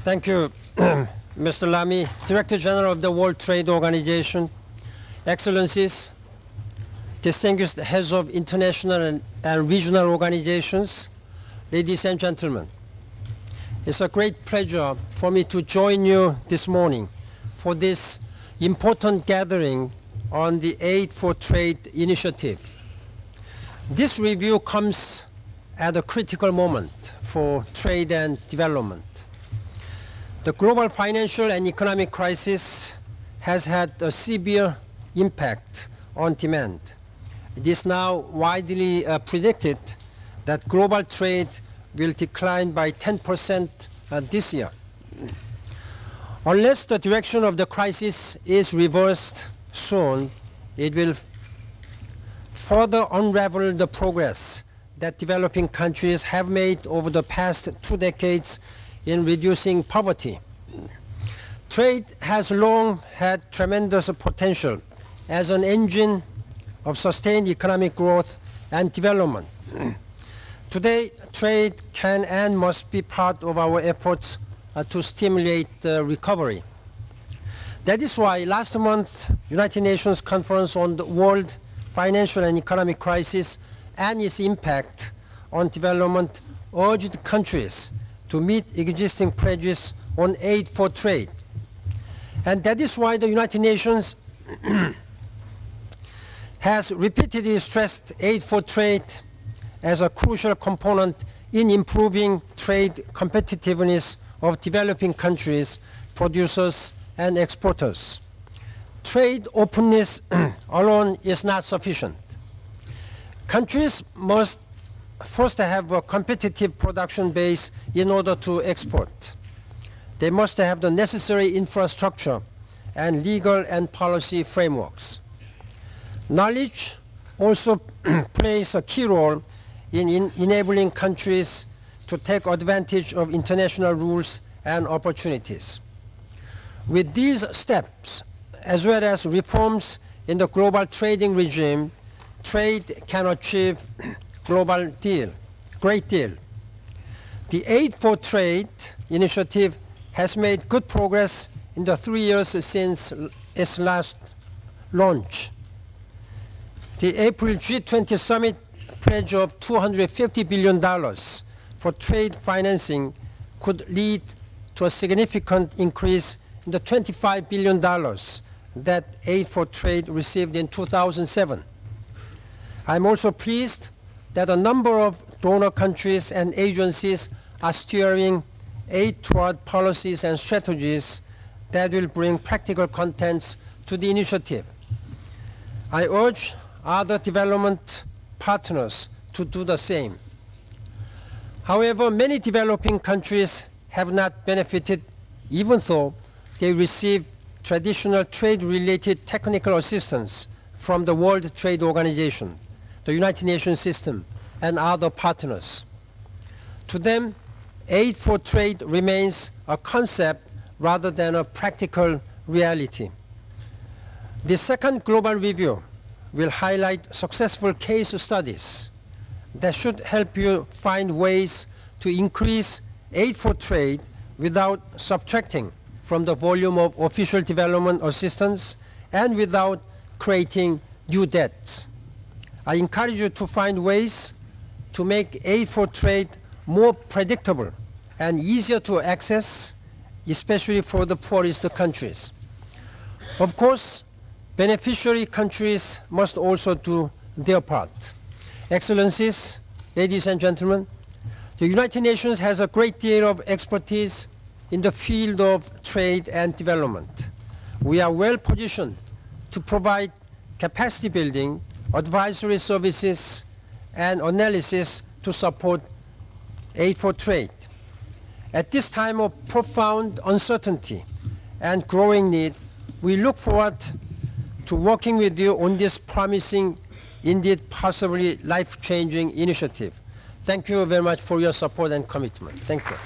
Thank you, Mr. Lamy, Director General of the World Trade Organization, Excellencies, distinguished heads of international and regional organizations, ladies and gentlemen. It's a great pleasure for me to join you this morning for this important gathering on the Aid for Trade initiative. This review comes at a critical moment for trade and development. The global financial and economic crisis has had a severe impact on demand. It is now widely predicted that global trade will decline by 10% this year. Unless the direction of the crisis is reversed soon, it will further unravel the progress that developing countries have made over the past 2 decades in reducing poverty. Trade has long had tremendous potential as an engine of sustained economic growth and development. Today, trade can and must be part of our efforts to stimulate recovery. That is why last month, United Nations Conference on the World Financial and Economic Crisis and its impact on development urged countries to meet existing pledges on aid for trade. And that is why the United Nations has repeatedly stressed aid for trade as a crucial component in improving trade competitiveness of developing countries, producers, and exporters. Trade openness alone is not sufficient. Countries must first have a competitive production base in order to export. They must have the necessary infrastructure and legal and policy frameworks. Knowledge also plays a key role in enabling countries to take advantage of international rules and opportunities. With these steps, as well as reforms in the global trading regime, trade can achieve great deal. The Aid for Trade initiative has made good progress in the 3 years since its last launch. The April G20 summit pledge of $250 billion for trade financing could lead to a significant increase in the $25 billion that Aid for Trade received in 2007. I'm also pleased that a number of donor countries and agencies are steering aid toward policies and strategies that will bring practical contents to the initiative. I urge other development partners to do the same. However, many developing countries have not benefited, even though they receive traditional trade-related technical assistance from the World Trade Organization, the United Nations system, and other partners. To them, aid for trade remains a concept rather than a practical reality. The second global review will highlight successful case studies that should help you find ways to increase aid for trade without subtracting from the volume of official development assistance and without creating new debts. I encourage you to find ways to make aid for trade more predictable and easier to access, especially for the poorest countries. Of course, beneficiary countries must also do their part. Excellencies, ladies and gentlemen, the United Nations has a great deal of expertise in the field of trade and development. We are well positioned to provide capacity building, advisory services, and analysis to support aid for trade. At this time of profound uncertainty and growing need, we look forward to working with you on this promising, indeed possibly life-changing initiative. Thank you very much for your support and commitment. Thank you.